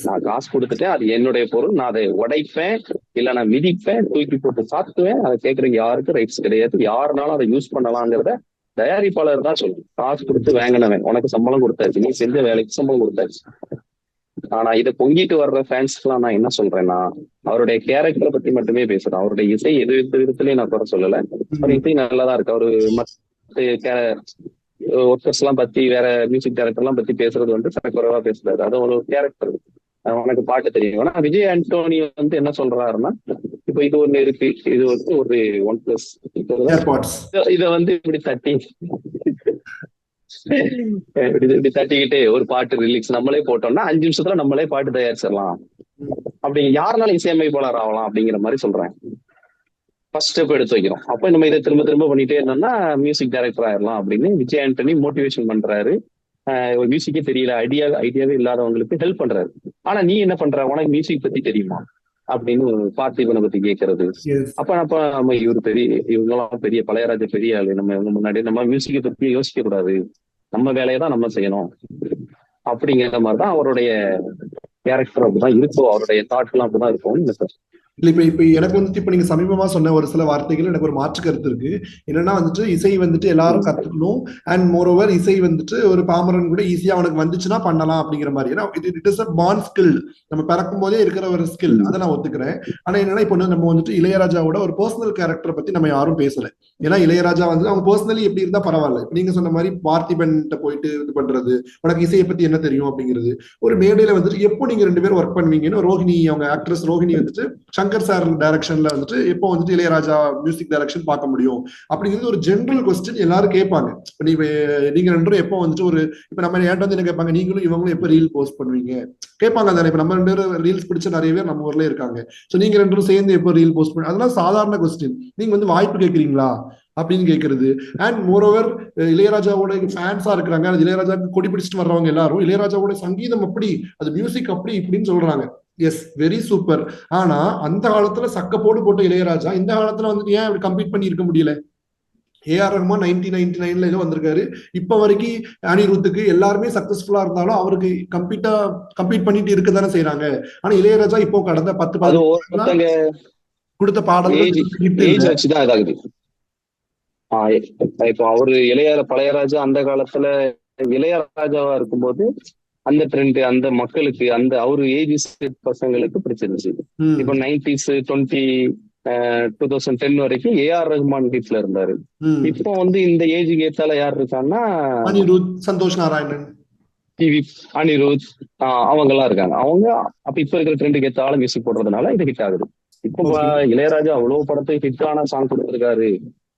நான் காசு கொடுத்துட்டேன், அது என்னுடைய பொருள், நான் அதை உடைப்பேன், இல்ல நான் மிதிப்பேன், தூக்கி போட்டு சாத்துவேன், அதை கேட்கறதுக்கு யாருக்கும் ரைட்ஸ் கிடையாது. யாருனாலும் அதை யூஸ் பண்ணலாங்கிறத தயாரிப்பாளர் தான் சொல்லணும். காசு கொடுத்து வாங்கினவன் உனக்கு சம்பளம் கொடுத்தாச்சு, நீ செஞ்ச வேலைக்கு சம்பளம் கொடுத்தாச்சு. ஆனா இதை பொங்கிட்டு வர்ற ஃபேன்ஸ்க்குலாம் நான் என்ன சொல்றேன்னா, அவருடைய கேரக்டரை பத்தி மட்டுமே பேசுறேன். அவருடைய இசை எது விதத்திலயும் நான் குறை சொல்லல, அவர் இசை நல்லாதான் இருக்கு. அவரு ஒர்க்கர்ஸ் எல்லாம் பத்தி, வேற மியூசிக் டைரக்டர் எல்லாம் பத்தி பேசுறது வந்து குறைவா பேசுறாரு. அது ஒரு கேரக்டர். உனக்கு பாட்டு தெரியும். ஆனா விஜய் ஆண்டோனி வந்து என்ன சொல்றாருன்னா, இப்ப இது ஒண்ணு இருக்கு, இது வந்து ஒரு OnePlus இத வந்து இப்படி தட்டி இப்படி தட்டிக்கிட்டு ஒரு பாட்டு ரிலீக்ஸ் நம்மளே போட்டோம்னா 5 நிமிஷத்துல நம்மளே பாட்டு தயாரிச்சிடலாம், அப்படி யாருனாலும் இசையமைப்பாளர் ஆகலாம் அப்படிங்கிற மாதிரி சொல்றேன். ஃபர்ஸ்ட் ஸ்டெப் எடுத்து வைக்கிறோம். அப்ப நம்ம இதை திரும்ப திரும்ப பண்ணிட்டே இருந்தோம்னா மியூசிக் டைரக்டர் ஆயிடலாம் அப்படின்னு விஜய் ஆண்டனி மோட்டிவேஷன் பண்றாரு. ஒரு மியூசிக்கே தெரியல, ஐடியாவே இல்லாதவங்களுக்கு ஹெல்ப் பண்றாரு. ஆனா நீ என்ன பண்ற, உனக்கு மியூசிக் பத்தி தெரியுமா அப்படின்னு பார்த்திபனை பத்தி கேட்கறது. அப்ப நம்ம இவரு இவங்கெல்லாம் பெரிய பழையராஜ பெரிய ஆளு, நம்ம இவங்க முன்னாடி நம்ம மியூசிக்கை பத்தி யோசிக்க கூடாது, நம்ம வேலையை தான் நம்ம செய்யணும் அப்படிங்கிற மாதிரிதான் அவருடைய கேரக்டர் அப்படிதான் இருக்கும், அவருடைய தாட் எல்லாம் அப்படிதான் இருக்கும். இல்ல இப்ப எனக்கு வந்துட்டு இப்ப நீங்க சமீபமா சொன்ன ஒரு சில வார்த்தைகள் எனக்கு ஒரு மாற்று கருத்து இருக்கு. என்னன்னா வந்துட்டு இசை வந்துட்டு எல்லாரும் கத்துக்கணும், அண்ட் மோர் ஓவர் இசை வந்துட்டு ஒரு பாமரன் கூட ஈஸியா அவனுக்கு வந்துச்சுன்னா பண்ணலாம் அப்படிங்கிற மாதிரி. ஏன்னா it is a born skill, நம்ம பிறக்கும் போதே இருக்கிற ஒரு ஸ்கில், அதை நான் ஒத்துக்கிறேன். ஆனா என்னன்னா இப்ப நம்ம வந்துட்டு இளையராஜாவோட ஒரு பர்சனல் கேரக்டரை பத்தி நம்ம யாரும் பேசல. ஏன்னா இளையராஜா வந்து அவங்க பர்சனலி எப்படி இருந்தா பரவாயில்ல. நீங்க சொன்ன மாதிரி பார்த்திபன் போயிட்டு இது பண்றது, உனக்கு இசையை பத்தி என்ன தெரியும் அப்படிங்கிறது, ஒரு மேடையில வந்துட்டு எப்போ நீங்க 2 பேரும் ஒர்க் பண்ணுவீங்கன்னு ரோஹிணி, அவங்க ஆக்ட்ரஸ் ரோஹிணி வந்துட்டு சங்கர் சார் டைரக்ஷன்ல வந்துட்டு எப்போ வந்துட்டு இளையராஜா மியூசிக் டைரக்ஷன் பார்க்க முடியும் அப்படிங்கிறது ஒரு ஜெனரல் கொஸ்டின் எல்லாரும் கேட்பாங்க. நீங்க 2 பேரும் எப்போ வந்துட்டு ஒரு இப்ப நம்ம ஏன்ட்ட வந்து என்ன கேட்பாங்க, நீங்களும் இவங்களும் எப்போ ரீல் போஸ்ட் பண்ணுவீங்க கேட்பாங்க தானே. இப்ப நம்ம 2 பேரும் ரீல்ஸ் பிடிச்ச நிறைய பேர் நம்ம ஊர்ல இருக்காங்க. சோ நீங்க 2 பேரும் சேர்ந்து எப்போ ரீல் போஸ்ட் பண்ண, அதெல்லாம் சாதாரண கொஸ்டின். நீங்க வந்து வாய்ப்பு கேட்கறீங்களா அப்படின்னு கேட்கறது. அண்ட் மோரோவர் இளையராஜாவோட ஃபேன்ஸா இருக்கிறாங்க, இளையராஜாவுக்கு கொடி பிடிச்சிட்டு வர்றவங்க எல்லாரும் இளையராஜாவோட சங்கீதம் அப்படி, அது மியூசிக் அப்படி இப்படின்னு சொல்றாங்க. Yes, very super. ஆனா அந்த காலத்துல சக்கப்போடு போட்ட இளையராஜா இந்த காலத்துல வந்துட்டு ஏன் அப்படி கம்பீட் பண்ணி இருக்க முடியல? ஏஆர் ரஹ்மான் 1999 ஏதோ வந்திருக்காரு. இப்ப வரைக்கும் அனிருத்துக்கு எல்லாருமே சக்சஸ்ஃபுல்லா இருந்தாலும் அவருக்கு கம்பீட் பண்ணிட்டு இருக்கதானே செய்யறாங்க. ஆனா இளையராஜா இப்போ கடந்த 10-15 கொடுத்த பாடல்கள் வச்சுதான் இதாகுது. இப்போ அவரு பழையராஜா அந்த காலத்துல இளையராஜாவா இருக்கும்போது அந்த ட்ரெண்ட் அந்த மக்களுக்கு அந்த அவரு ஏஜ் பசங்களுக்கு பிடிச்சிருந்துச்சு. இப்போ 90s 2010 வரைக்கும் ஏஆர் ரஹ்மான் ஹிட்ல இருந்தாரு. இப்போ வந்து இந்த ஏஜுக்கு ஏத்தால யார் இருக்காங்கன்னா அனிருத், சந்தோஷ் நாராயணன், அனிருத் அவங்க எல்லாம் இருக்காங்க. அவங்க அப்ப இப்ப இருக்கிற ட்ரெண்டுக்கு ஏத்தால மியூசிக் போடுறதுனால இது ஹிட் ஆகுது. இப்போ இளையராஜா அவ்வளவு படத்துக்கு ஹிட்டான சாங் கொடுத்திருக்காரு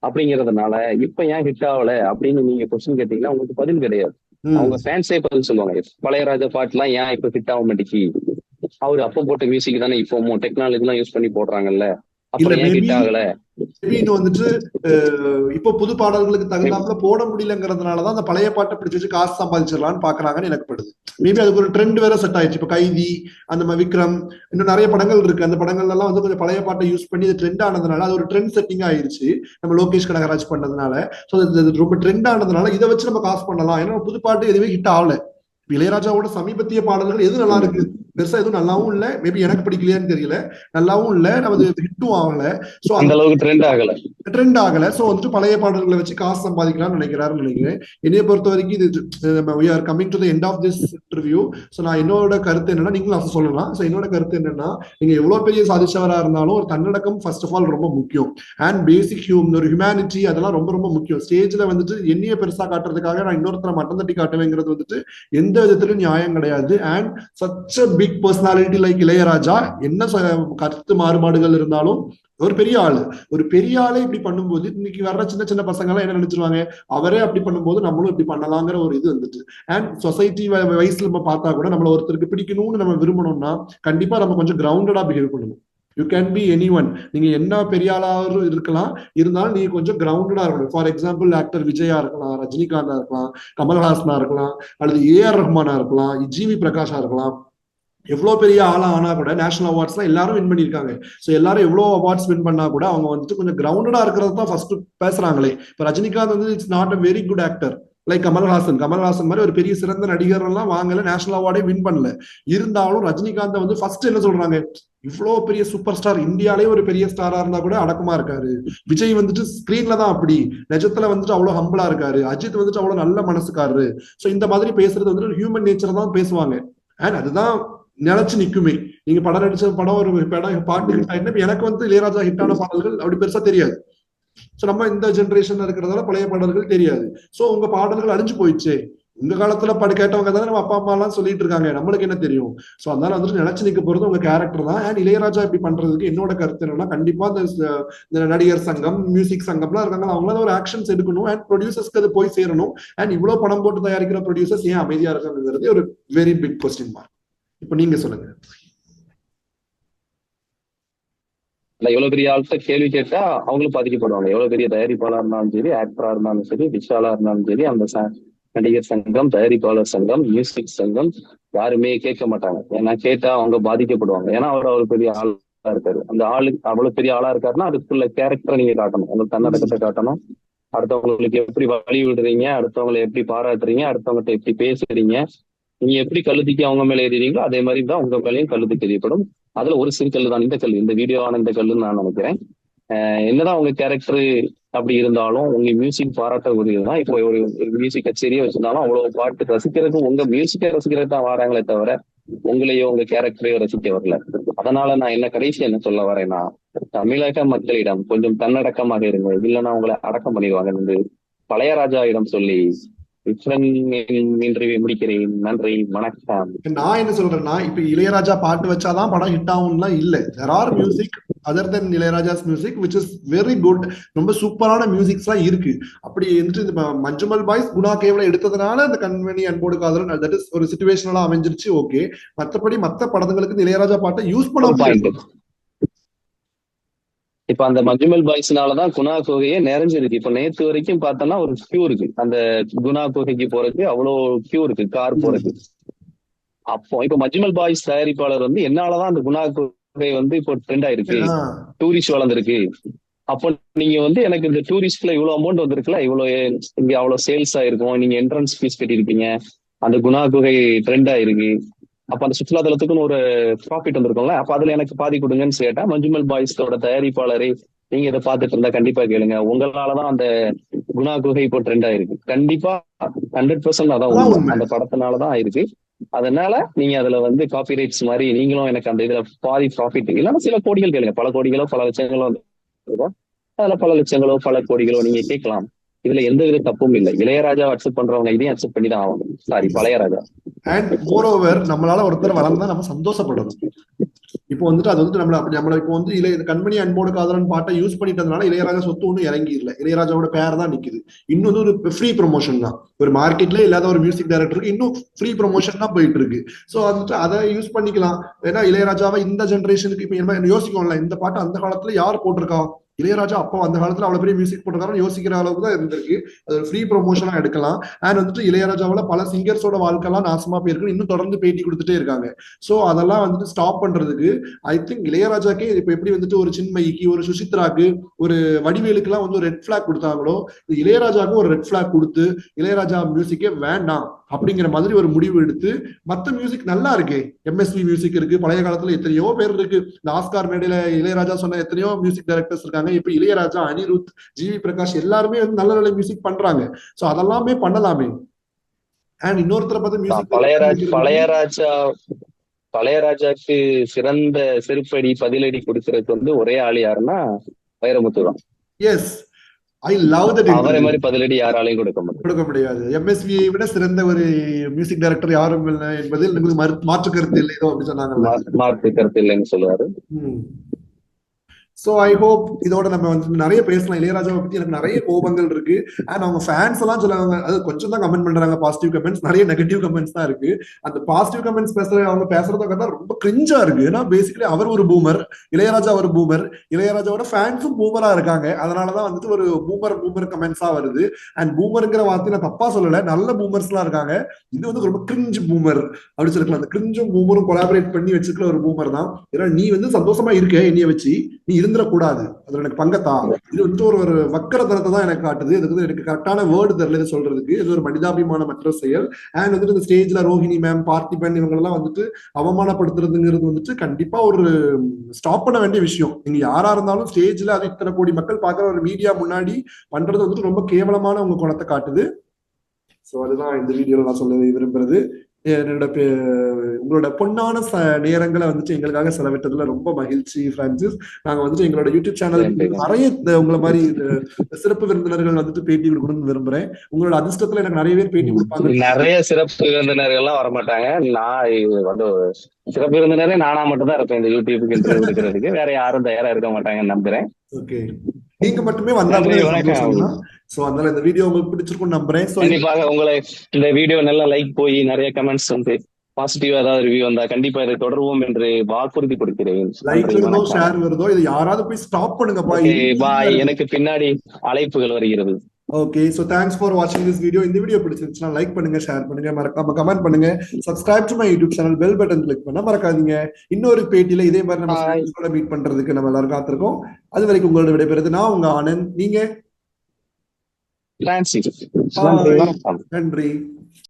அப்படிங்கறதுனால இப்ப ஏன் ஹிட் ஆகல அப்படின்னு நீங்க கொஸ்டின் கேட்டீங்கன்னா உங்களுக்கு பதில் கிடையாது. அவங்க ஃபேன்ஸே பதில் சொல்லுவாங்க, பழையராஜா பாட்டு எல்லாம் ஏன் இப்ப ஹிட் ஆக மாட்டேங்கி, அவரு அப்ப போட்ட மியூசிக் தானே இப்போ டெக்னாலஜி எல்லாம் யூஸ் பண்ணி போடுறாங்கல்ல, அப்புறம் ஏன் ஹிட் ஆகல. வந்துட்டு இப்போ புது பாடல்களுக்கு தகுந்தாப்புல போட முடியலங்கிறதுனாலதான் அந்த பழைய பாட்டை பிடிச்சி வச்சு காசு சம்பாதிச்சிடலாம்னு பாக்குறாங்கன்னு எனக்கு படுது. மேபி அதுக்கு ஒரு ட்ரெண்ட் வேற செட் ஆயிடுச்சு. இப்ப கைதி, அந்த மாதிரி விக்ரம், இன்னும் நிறைய படங்கள் இருக்கு. அந்த படங்கள் எல்லாம் வந்து கொஞ்சம் பழைய பாட்டை யூஸ் பண்ணி ட்ரெண்ட் ஆனதுனால அது ஒரு ட்ரெண்ட் செட்டிங் ஆயிருச்சு. நம்ம லோகேஷ் கனகராஜ் பண்ணதுனால ரொம்ப ட்ரெண்ட் ஆனதுனால இதை வச்சு நம்ம காசு பண்ணலாம். ஏன்னா புது பாட்டு எதுவுமே ஹிட் ஆகல. இளையராஜாவோட சமீபத்திய பாடல்கள் எது நல்லா இருக்கு, பெருசா எதுவும் நல்லாவும் இல்ல, மேபி எனக்கு பிடிக்கலையான்னு தெரியல, நல்லாவும் இல்ல, நமது ஹிட்டும் ஆகல. சோ அந்த அளவுக்கு ட்ரெண்ட் ஆகல. சோ வந்துட்டு பழைய பாடல்களை வச்சு காசு சம்பாதிக்கலாம்னு நினைக்கிறாருன்னு நினைக்கிறேன். என்னைய பொறுத்த வரைக்கும் இது we are coming to the end of this interview. So நான் என்னோட கருத்து என்னன்னா, நீங்களும் அதை சொல்லலாம். சோ என்னோட கருத்து என்னன்னா, நீங்க எவ்வளவு பெரிய சாதிச்சவரா இருந்தாலும் ஒரு தன்னடக்கம் ஃபர்ஸ்ட் ஆஃப் ஆல் ரொம்ப முக்கியம். அண்ட் பேசிக் ஒரு ஹியூமனிட்டி, அதெல்லாம் ரொம்ப ரொம்ப முக்கியம். ஸ்டேஜ்ல வந்துட்டு என்னைய பெருசா காட்டுறதுக்காக நான் இன்னொருத்தரை மட்டம் தட்டி காட்டுவேங்கிறது வந்துட்டு எந்த விதத்திலும் நியாயம் கிடையாது. And such a big personality like Ilaiyaraaja, என்ன கருத்து மாறுபாடுகள் இருந்தாலும் ஒரு பெரிய ஆளு இப்படி பண்ணும்போது இன்னைக்கு வர்ற சின்ன சின்ன பசங்க எல்லாம் என்ன நினைச்சிருவாங்க, அவரே அப்படி பண்ணும்போது நம்மளும் இப்படி பண்ணலாங்கிற ஒரு இது வந்துட்டு. அண்ட் சொசைட்டி வயசுல நம்ம பார்த்தா கூட நம்மள ஒருத்தருக்கு பிடிக்கணும்னு நம்ம விரும்பணும்னா கண்டிப்பா நம்ம கொஞ்சம் கிரவுண்டடா பிஹேவ் பண்ணணும். You can be any one, நீங்க என்ன பெரிய ஆளாவும் இருக்கலாம், இருந்தாலும் நீங்க கொஞ்சம் கிரவுண்டடா இருக்கணும். ஃபார் எக்ஸாம்பிள் ஆக்டர் விஜயா இருக்கலாம், ரஜினிகாந்தா இருக்கலாம், கமல்ஹாசனா இருக்கலாம், அல்லது ஏஆர் ரஹ்மானா இருக்கலாம், ஜிவி பிரகாஷா இருக்கலாம். எவ்வளவு பெரிய ஆளா ஆனா கூட நேஷனல் அவார்ட்ஸ் எல்லாம் எல்லாரும் வின் பண்ணிருக்காங்க. சோ எல்லாரும் எவ்வளவு அவார்ட்ஸ் வின் பண்ணா கூட அவங்க வந்துட்டு கொஞ்சம் கிரவுண்டடா இருக்கிறது தான் ஃபர்ஸ்ட் பேசுறாங்களே. இப்ப ரஜினிகாந்த் வந்து it's not a very good actor like Kamal Haasan மாதிரி ஒரு பெரிய சிறந்த நடிகர் எல்லாம் வாங்கல, நேஷனல் அவார்டே வின் பண்ணல. இருந்தாலும் ரஜினிகாந்த் வந்து ஃபர்ஸ்ட் என்ன சொல்றாங்க, இவ்வளவு பெரிய சூப்பர் ஸ்டார், இந்தியாலே ஒரு பெரிய ஸ்டாரா இருந்தா கூட அடக்கமா இருக்காரு. விஜய் வந்துட்டு ஸ்கிரீன்ல தான் அப்படி, நிஜத்துல வந்துட்டு அவ்வளவு ஹம்பிளா இருக்காரு. அஜித் வந்துட்டு அவ்வளவு நல்ல மனசுக்காரு. சோ இந்த மாதிரி பேசுறது வந்துட்டு ஹியூமன் நேச்சர் தான் பேசுவாங்க. அண்ட் அதுதான் நினைச்சு நிக்குமே. நீங்க படம் நடிச்ச படம் ஒரு பாட்டு ஹிட் ஆயிட்டு எனக்கு வந்து இளையராஜா ஹிட்டான பாடல்கள் அப்படி பெருசா தெரியாது. சோ நம்ம இந்த ஜென்ரேஷன்ல இருக்கிறதால பழைய பாடல்கள் தெரியாது. சோ உங்க பாடல்கள் அழிஞ்சு போயிடுச்சு. உங்க காலத்துல கேட்டவங்க தானே நம்ம அப்பா அம்மா எல்லாம் சொல்லிட்டு இருக்காங்க, நம்மளுக்கு என்ன தெரியும். சோ அதனால வந்துட்டு நிலைச்சு நிக்க போறது உங்க கேரக்டர் தான். அண்ட் இளையராஜா இப்படி பண்றதுக்கு என்னோட கருத்து என்னன்னா, கண்டிப்பா இந்த நடிகர் சங்கம், மியூசிக் சங்கம்லாம் இருக்காங்க, அவங்களால ஒரு ஆக்ஷன்ஸ் எடுக்கணும். அண்ட் ப்ரொடியூசர்ஸ்க்கு அது போய் சேரணும். அண்ட் இவ்வளவு பணம் போட்டு தயாரிக்கிற ப்ரொடியூசர்ஸ் ஏன் அமைதியா இருக்காங்கிறது ஒரு வெரி பிக் கொஸ்டின் மார்க். இப்ப நீங்க சொல்லுங்க. எவ்வளவு பெரிய ஆள்கிட்ட கேள்வி கேட்டா அவங்களும் பாதிக்கப்படுவாங்க. எவ்வளவு பெரிய தயாரிப்பாளா இருந்தாலும் சரி, ஆக்டரா இருந்தாலும் சரி, விஷாலா இருந்தாலும் சரி, அந்த நடிகர் சங்கம், தயாரிப்பாளர் சங்கம், மியூசிக் சங்கம் யாருமே கேட்க மாட்டாங்க. ஏன்னா கேட்டா அவங்க பாதிக்கப்படுவாங்க. ஏன்னா அவர் அவ்வளவு பெரிய ஆளா இருக்காரு. அந்த ஆளு அவ்வளவு பெரிய ஆளா இருக்காருன்னா அதுக்குள்ள கேரக்டரை நீங்க காட்டணும், உங்களுக்கு தன்னடக்கத்தை காட்டணும். அடுத்தவங்களுக்கு எப்படி வழி விடுறீங்க, அடுத்தவங்களை எப்படி பாராட்டுறீங்க, அடுத்தவங்ககிட்ட எப்படி பேசுறீங்க, நீங்க எப்படி கழுதிக்கு அவங்க மேல ஏறீங்களோ அதே மாதிரி தான் உங்க மேலேயும் கழுது தெரியப்படும். அதுல ஒரு சிறு கல்லு தான் இந்த கல், இந்த வீடியோவான இந்த கல்லுன்னு நான் நினைக்கிறேன். என்னதான் உங்க கேரக்டர் அப்படி இருந்தாலும் உங்க மியூசிக் பாராட்டக்கூடியதுதான். இப்போ ஒரு மியூசிக் கச்சேரியே வச்சிருந்தாலும் அவ்வளவு பாட்டு ரசிக்கிறதுக்கு உங்க மியூசிக்கை ரசிக்கிறது தான் வராங்களே தவிர உங்களையோ உங்க கேரக்டரையோ ரசிக்க வரல. அதனால நான் என்ன கடைசி என்ன சொல்ல வரேன்னா, தமிழக மக்களிடம் கொஞ்சம் தன்னடக்கமாக இருங்க, இல்லைன்னா உங்களை அடக்கம் பண்ணிடுவாங்க என்று பழையராஜாவிடம் சொல்லி முடிக்கிறேன். நன்றி, வணக்கம். நான் என்ன சொல்றேன்னா, இப்ப இளையராஜா பாட்டு வச்சாதான் படம் ஹிட் ஆகும்லாம் இல்ல. There are music other then Ilaiyaraaja's music which is very good. ரொம்ப சூப்பரான மியூசிக்ஸ் எல்லாம் இருக்கு. அப்படி வந்துட்டு இந்த மஞ்சுமல் பாய்ஸ் குணா கேவல எடுத்ததுனால இந்த கண்மணி அன்போடு காதலன் தட் இஸ் ஒரு சிச்சுவேஷனலா அமைஞ்சிருச்சு. ஓகே, மத்தபடி மத்த படங்களுக்கு இளையராஜா பாட்டை யூஸ் பண்ண. இப்ப அந்த மஞ்சுமல் பாய்ஸ்னாலதான் குணா குகையே நிறைஞ்சிருக்கு. இப்ப நேற்று வரைக்கும் பார்த்தோம்னா ஒரு கியூ இருக்கு, அந்த குணா குகைக்கு போறதுக்கு அவ்வளவு கியூ இருக்கு, கார் போறதுக்கு. அப்போ இப்ப மஞ்சுமல் பாய்ஸ் தயாரிப்பாளர் வந்து என்னாலதான் அந்த குணா குகை வந்து இப்போ ட்ரெண்ட் ஆயிருக்கு, டூரிஸ்ட் வளர்ந்துருக்கு. அப்போ நீங்க வந்து எனக்கு இந்த டூரிஸ்ட்ல இவ்வளவு அமௌண்ட் வந்திருக்குல்ல, இவ்வளவு இங்க அவ்வளவு சேல்ஸ் ஆயிருக்கும், நீங்க என்ட்ரன்ஸ் ஃபீஸ் கட்டியிருப்பீங்க, அந்த குணா குகை ட்ரெண்ட் ஆயிருக்கு, அப்ப அந்த சுற்றுலாத்தலத்துக்குன்னு ஒரு ப்ராஃபிட் வந்திருக்கும்ல, அப்ப அதுல எனக்கு பாதி கொடுங்கன்னு கேட்டா மஞ்சுமல் பாய்ஸோட தயாரிப்பாளரை நீங்க இதை பார்த்துட்டு இருந்தா கண்டிப்பா கேளுங்க, உங்களாலதான் அந்த குணா குகை இப்போ ட்ரெண்ட் ஆயிருக்கு. கண்டிப்பா 100% அதான் உண்மை, அந்த படத்தினாலதான் ஆயிருக்கு. அதனால நீங்க அதுல வந்து காப்பி ரைட்ஸ் மாதிரி நீங்களும் எனக்கு அந்த இதுல பாதி ப்ராஃபிட் இல்லைன்னா சில கோடிகள் கேளுங்க, பல கோடிகளோ பல லட்சங்களோ அதுல பல லட்சங்களோ பல கோடிகளோ நீங்க கேட்கலாம். இதுல எந்த வித தப்பும் இல்லை. இளையராஜா அக்செப்ட் பண்றவங்க இதையும் அக்செப்ட் பண்ணி தான் ஆகணும். சாரி, பழையராஜா. அண்ட் மோர் ஓவர் நம்மளால ஒருத்தர் வளர்ந்தா நம்ம சந்தோஷப்படணும். இப்போ வந்துட்டு அது வந்து நம்மள இப்போ வந்து கண்மணி அன்போடு காதலன் பாட்டை யூஸ் பண்ணிட்டதுனால இளையராஜா சொத்து ஒன்றும் இறங்கி இல்லை, இளையராஜாவோட பேர் தான் நிக்குது. இன்னும் ஒரு ஃப்ரீ ப்ரொமோஷன் தான், ஒரு மார்க்கெட்ல இல்லாத ஒரு மியூசிக் டைரக்டருக்கு இன்னும் ஃப்ரீ ப்ரொமோஷன் தான் போயிட்டு இருக்கு. ஸோ வந்துட்டு அதை யூஸ் பண்ணிக்கலாம். ஏன்னா இளையராஜாவை இந்த ஜென்ரேஷனுக்கு இப்ப யோசிக்கோம்ல, இந்த பாட்டு அந்த காலத்துல யார் போட்டிருக்கா, இளையராஜா அப்போ அந்த காலத்துல அவ்வளவு பெரிய மியூசிக் போட்டிருக்காரு யோசிக்கிற அளவுக்கு தான் இருந்திருக்கு. அது ஒரு ஃப்ரீ ப்ரொமோஷனா எடுக்கலாம். அண்ட் வந்துட்டு இளையராஜாவோட பல சிங்கர்ஸோட வாழ்க்கைலாம் நாசமா போயிருக்கு, இன்னும் தொடர்ந்து பேட்டி கொடுத்துட்டே இருக்காங்க. ஸோ அதெல்லாம் வந்துட்டு ஸ்டாப் பண்றதுக்கு ஐ திங்க் இளையராஜாக்கே இப்ப எப்படி வந்துட்டு ஒரு சின்மயிக்கு, ஒரு சுசித்ராக்கு, ஒரு வடிவேலுக்கு எல்லாம் வந்து ரெட் பிளாக் கொடுத்தாங்களோ, இளையராஜாவுக்கும் ஒரு ரெட் பிளாக் கொடுத்து இளையராஜா மியூசிக்கே வேண்டாம் அப்படிங்கிற மாதிரி ஒரு முடிவு எடுத்து, மத்த மியூசிக் நல்லா இருக்கு, எம்எஸ்வி மியூசிக் இருக்கு, பழைய காலத்துல எத்தனையோ பேர் இருக்கு, இந்த ஆஸ்கார் மேடையில இளையராஜா சொன்ன எத்தனையோ மியூசிக் டைரக்டர்ஸ் இருக்காங்க. இப்ப இளையராஜா, அனிருத், ஜிவி பிரகாஷ் எல்லாருமே வந்து நல்ல நல்ல மியூசிக் பண்றாங்க. சோ அதெல்லாமே பண்ணலாமே. அண்ட் இன்னொருத்தரை பார்த்து மியூசிக் பழையராஜாக்கு சிறந்த செருப்படி பதிலடி கொடுக்கறதுக்கு வந்து ஒரே ஆள் யாருன்னா வைரமுத்து தான். Yes, I love that. அவரை மாதிரி பதிலடி யாராலையும் கொடுக்க முடியாது. எம்எஸ்வியை விட சிறந்த ஒரு மியூசிக் டைரக்டர் யாரும் இல்லை என்பதில் மாற்று கருத்து இல்லை அப்படின்னு சொன்னாங்க. மாற்று கருத்து இல்லைன்னு சொல்லுவாரு. ஸோ ஐ ஹோப் இதோட நம்ம வந்து நிறைய பேசலாம். இளையராஜாவை பத்தி எனக்கு நிறைய கோபங்கள் இருக்கு. அண்ட் அவங்க ஃபேன்ஸ் எல்லாம் சொல்லுவாங்க, அது கொஞ்சம் தான் கமெண்ட் பண்றாங்க பாசிட்டிவ் கமெண்ட்ஸ், நிறைய நெகட்டிவ் கமெண்ட்ஸ் தான் இருக்கு. அந்த பாசிட்டிவ் கமெண்ட்ஸ் அவங்க பேசுறத பார்த்தா ரொம்ப கிரிஞ்சா இருக்கு. ஏன்னா பேசிக்கலி அவர் ஒரு பூமர், இளையராஜா ஒரு பூமர், இளையராஜாவோட ஃபேன்ஸும் பூமரா இருக்காங்க. அதனாலதான் வந்துட்டு ஒரு பூமர் கமெண்ட்ஸா வருது. அண்ட் பூமருங்கிற வார்த்தை நான் தப்பா சொல்லல, நல்ல பூமர்ஸ் எல்லாம் இருக்காங்க. இது வந்து ரொம்ப கிரிஞ்சு பூமர் அப்படி சொல்லிக்கலாம். அந்த கிரிஞ்சும் பூமரும் கொலாபரேட் பண்ணி வச்சுக்கல ஒரு பூமர் தான். ஏன்னா நீ வந்து சந்தோஷமா இருக்க, என்னைய வச்சு நீ கூடாது, அதுல எனக்கு பங்கத்தா. இது வந்து ஒரு வக்கரத்தனத்தை தான் எனக்கு காட்டுது. இதுக்கு வந்து எனக்கு கரெக்டான வேர்டு தெரியல சொல்றதுக்கு. இது ஒரு மனிதாபிமானமற்ற செயல். அண்ட் வந்துட்டு இந்த ஸ்டேஜ்ல ரோஹிணி மேம், பார்த்திபன் இவங்க எல்லாம் வந்துட்டு அவமானப்படுத்துறதுங்கிறது வந்துட்டு கண்டிப்பா ஒரு ஸ்டாப் பண்ண வேண்டிய விஷயம். நீங்க யாரா இருந்தாலும் ஸ்டேஜ்ல அது இத்தனை கோடி மக்கள் பாக்குற ஒரு மீடியா முன்னாடி பண்றது வந்துட்டு ரொம்ப கேவலமான உங்க குணத்தை காட்டுது. சோ அதுதான் இந்த வீடியோல நான் சொல்ல விரும்புறது. என்னோட உங்களோட பொன்னான நேரங்களை வந்துட்டு எங்களுக்காக செலவிட்டதுல ரொம்ப மகிழ்ச்சி பிரான்சிஸ். நாங்க வந்துட்டு எங்களோட யூடியூப் சேனல் நிறைய உங்களை மாதிரி சிறப்பு விருந்தினர்கள் வந்துட்டு பேட்டி கொடுக்கணும்னு விரும்புறேன். உங்களோட அதிர்ஷ்டத்துல எனக்கு நிறைய பேர் பேட்டி கொடுப்பாங்க. நிறைய சிறப்பு விருந்தினர்கள் எல்லாம் வரமாட்டாங்க. நான் வந்து சிறப்பு விருந்தினரே நானா மட்டும் தான் இருப்பேன் இந்த யூடியூபுக்கு இன்டர்வியூ எடுக்கிறதுக்கு. வேற யாரும் தயாரா இருக்க மாட்டாங்கன்னு நம்புறேன். ஓகே, நீங்க மட்டுமே வந்தா சோ அதனால இந்த வீடியோ உங்களுக்கு பிடிச்சிருக்கும் நம்புறேன். கண்டிப்பாக உங்களை இந்த வீடியோ நல்லா லைக் போய் நிறைய கமெண்ட்ஸ் வந்து பாசிட்டிவா ஏதாவது ரிவ்யூ வந்தா கண்டிப்பா இதை தொடர்வோம் என்று வாக்குறுதி கொடுக்கிறேன். லைக் வருதோ ஷேர் வருதோ இது யாராவது போய் ஸ்டாப் பண்ணுங்க பாய். எனக்கு பின்னாடி அழைப்புகள் வருகிறது. ஓகே, சோ தேங்க்ஸ் ஃபார் வாட்சிங் திஸ் வீடியோ. இந்த வீடியோ பிடிச்சிருந்துச்சுன்னா லைக் பண்ணுங்க, ஷேர் பண்ணுங்க, மறக்காம கமெண்ட் பண்ணுங்க, subscribe to my YouTube channel, bell button click பண்ண மறக்காதீங்க. இன்னொரு பேட்டியில இதே மாதிரி நம்ம மீட் பண்றதுக்கு நம்ம எல்லாரும் காத்திருக்கோம். அது வரைக்கும் உங்களோட விடைபெறுது நான் உங்க ஆனந்த். நீங்க? நன்றி.